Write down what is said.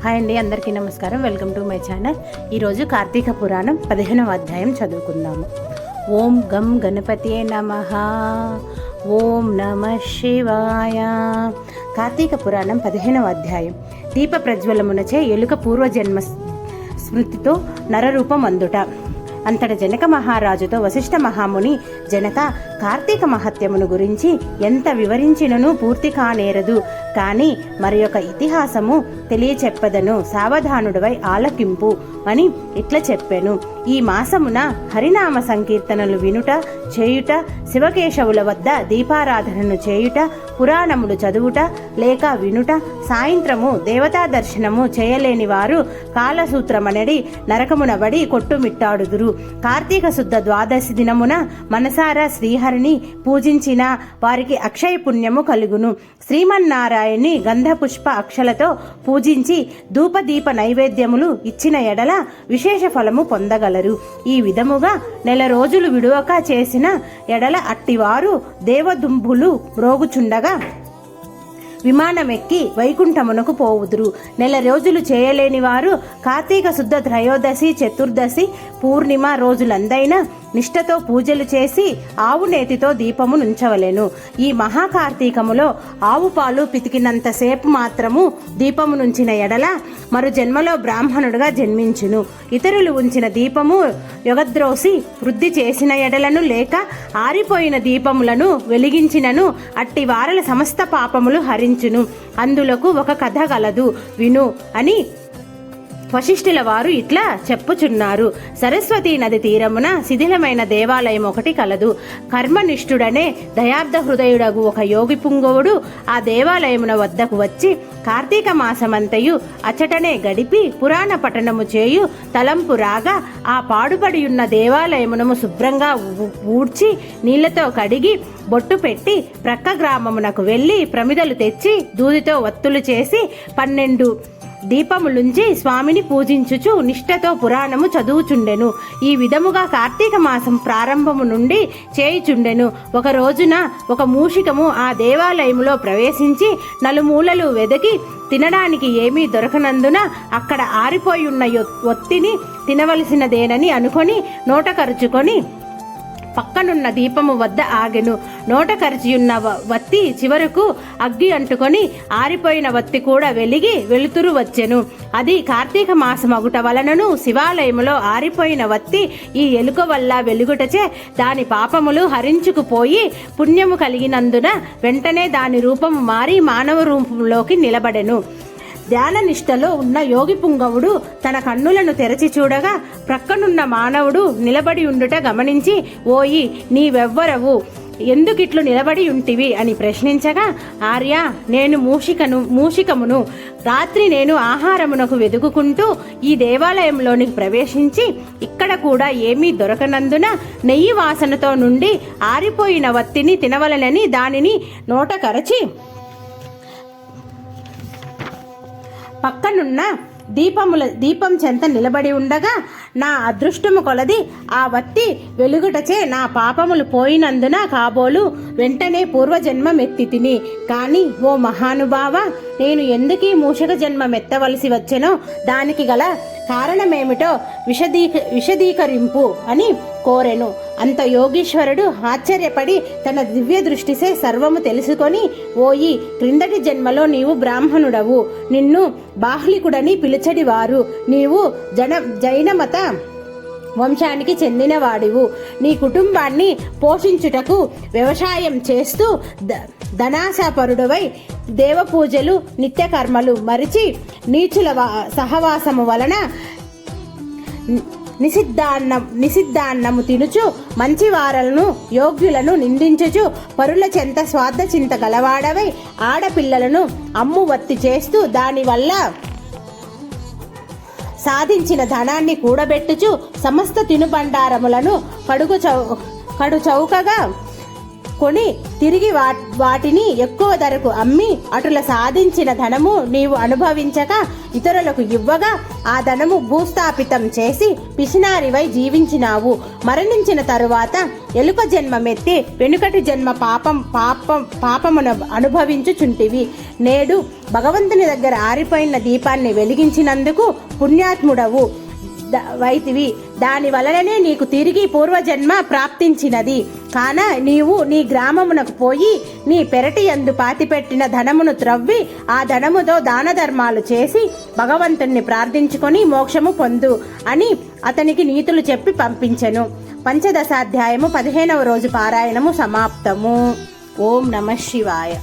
Hi అండి, అందరికీ నమస్కారం. Welcome to my channel. ఈరోజు కార్తీక పురాణం 15వ అధ్యాయం చదువుకుందాము. ఓం గం గణపతియే నమః. ఓం నమః శివాయ. కార్తీక పురాణం 15వ అధ్యాయం. దీప ప్రజ్వలమునచే ఎలుక పూర్వజన్మ స్మృతితో నరరూపం అందుట. అంతట జనక మహారాజుతో వశిష్ఠ మహాముని, జనక, కార్తీక మహత్యమును గురించి ఎంత వివరించినను పూర్తి కానేరదు, కానీ మరి యొక్క ఇతిహాసము తెలియచెప్పదను, సావధానుడివై ఆలకింపు అని ఇట్లా చెప్పాను. ఈ మాసమున హరినామ సంకీర్తనలు వినుట, చేయుట, శివకేశవుల వద్ద దీపారాధనను చేయుట, పురాణములు చదువుట లేక వినుట, సాయంత్రము దేవతా దర్శనము చేయలేని వారు కాలసూత్రమనడి నరకమునబడి కొట్టుమిట్టాడుదురు. కార్తీక శుద్ధ ద్వాదశి దినమున మనసారా శ్రీహరిని పూజించిన వారికి అక్షయ పుణ్యము కలుగును. శ్రీమన్నారాయణ్ణి గంధపుష్ప అక్షలతో పూజించి ధూపదీప నైవేద్యములు ఇచ్చిన ఎడల విశేష ఫలము పొందగలరు. ఈ విధముగా నెల రోజులు విడువక చేసిన ఎడల అట్టివారు దేవదుంభులు మ్రోగుచుండగా విమానమెక్కి వైకుంఠమునకు పోవుదురు. నెల రోజులు చేయలేని వారు కార్తీక శుద్ధ త్రయోదశి, చతుర్దశి, పూర్ణిమ రోజులందైనా నిష్ఠతో పూజలు చేసి ఆవు నేతితో దీపము నుంచవలెను. ఈ మహాకార్తీకములో ఆవు పాలు పితికినంతసేపు మాత్రము దీపము నుంచిన ఎడల మరు జన్మలో బ్రాహ్మణుడుగా జన్మించును. ఇతరులు ఉంచిన దీపము యొగద్రోసి వృద్ధి చేసిన ఎడలను లేక ఆరిపోయిన దీపములను వెలిగించినను అట్టి వారల సమస్త పాపములు హరించును. అందులకు ఒక కథ గలదు, విను అని వశిష్ఠుల వారు ఇట్లా చెప్పుచున్నారు. సరస్వతీ నది తీరమున శిథిలమైన దేవాలయం ఒకటి కలదు. కర్మనిష్ఠుడనే దయార్థ హృదయుడగు ఒక యోగి పుంగవుడు ఆ దేవాలయమున వద్దకు వచ్చి కార్తీక మాసమంతయు అచటనే గడిపి పురాణ పఠనము చేయు తలంపు రాగా ఆ పాడుపడి ఉన్న దేవాలయమునము శుభ్రంగా ఊడ్చి నీళ్లతో కడిగి బొట్టు పెట్టి ప్రక్క గ్రామమునకు వెళ్ళి ప్రమిదలు తెచ్చి దూదితో ఒత్తులు చేసి 12 దీపములుంచి స్వామిని పూజించుచు నిష్ఠతో పురాణము చదువుచుండెను. ఈ విధముగా కార్తీక మాసం ప్రారంభము నుండి చేయుచుండెను. ఒక రోజున ఒక మూషికము ఆ దేవాలయములో ప్రవేశించి నలుమూలలు వెదకి తినడానికి ఏమీ దొరకనందున అక్కడ ఆరిపోయి ఉన్న ఒత్తిని తినవలసినదేనని అనుకొని నోట కరుచుకొని పక్కనున్న దీపము వద్ద ఆగెను. నోట కరిచియున్న వత్తి చివరకు అగ్గి అంటుకొని ఆరిపోయిన వత్తి కూడా వెలిగి వెలుతురు వచ్చెను. అది కార్తీక మాసమగుట వలనను శివాలయములో ఆరిపోయిన వత్తి ఈ ఎలుక వల్ల వెలుగుటచే దాని పాపములు హరించుకుపోయి పుణ్యము కలిగినందున వెంటనే దాని రూపము మారి మానవ రూపంలోకి నిలబడెను. ధ్యాన నిష్టలో ఉన్న యోగి పుంగవుడు తన కన్నులను తెరచి చూడగా ప్రక్కనున్న మానవుడు నిలబడి ఉండుట గమనించి, ఓయి, నీవెవ్వరవు, ఎందుకిట్లు నిలబడి ఉంటివి అని ప్రశ్నించగా, ఆర్య, నేను మూషికమును. రాత్రి నేను ఆహారమునకు వెదుకుకుంటూ ఈ దేవాలయంలోనికి ప్రవేశించి ఇక్కడ కూడా ఏమీ దొరకనందున నెయ్యి వాసనతో నుండి ఆరిపోయిన వత్తిని తినవలనని దానిని నోట పక్కనున్న దీపం చెంత నిలబడి ఉండగా నా అదృష్టము కొలది ఆ వత్తి వెలుగుటచే నా పాపములు పోయినందున కాబోలు వెంటనే పూర్వజన్మమెత్తి తిని. కానీ ఓ మహానుభావ, నేను ఎందుకీ మూషక జన్మమెత్తవలసి వచ్చెనో దానికి గల కారణమేమిటో విశదీకరింపు అని కోరెను. అంత యోగీశ్వరుడు ఆశ్చర్యపడి తన దివ్య దృష్టిసే సర్వము తెలుసుకొని, ఓయి, క్రిందటి జన్మలో నీవు బ్రాహ్మణుడవు, నిన్ను బాహ్లికుడని పిలిచడివారు, నీవు జైనమత వంశానికి చెందినవాడివు. నీ కుటుంబాన్ని పోషించుటకు వ్యవసాయం చేస్తూ ధనాశాపరుడవై దేవపూజలు నిత్యకర్మలు మరిచి నీచుల సహవాసము వలన నిషిద్ధాన్నము తినుచు మంచివారలను యోగ్యులను నిందించుచు పరుల చెంత స్వార్థ చింత గలవాడవై ఆడపిల్లలను అమ్మువత్తి చేస్తూ దానివల్ల సాధించిన ధనాన్ని కూడబెట్టుచు సమస్త తినుబండారములను కడు చౌకగా కొని తిరిగి వాటిని ఎక్కువ ధరకు అమ్మి అటుల సాధించిన ధనము నీవు అనుభవించక ఇతరులకు ఇవ్వగా ఆ ధనము భూస్థాపితం చేసి పిసినారివై జీవించినావు. మరణించిన తరువాత ఎలుక జన్మమెత్తి వెనుకటి జన్మ పాపమును అనుభవించుచుంటివి. నేడు భగవంతుని దగ్గర ఆరిపోయిన దీపాన్ని వెలిగించినందుకు పుణ్యాత్ముడవు వైతివి. దాని వలననే నీకు తిరిగి పూర్వజన్మ ప్రాప్తించినది. కాన నీవు నీ గ్రామమునకు పోయి నీ పెరటి యందు పాతిపెట్టిన ధనమును త్రవ్వి ఆ ధనముతో దాన ధర్మాలు చేసి భగవంతుణ్ణి ప్రార్థించుకొని మోక్షము పొందు అని అతనికి నీతులు చెప్పి పంపించెను. పంచదశాధ్యాయము 15వ రోజు పారాయణము సమాప్తము. ఓం నమః శివాయ.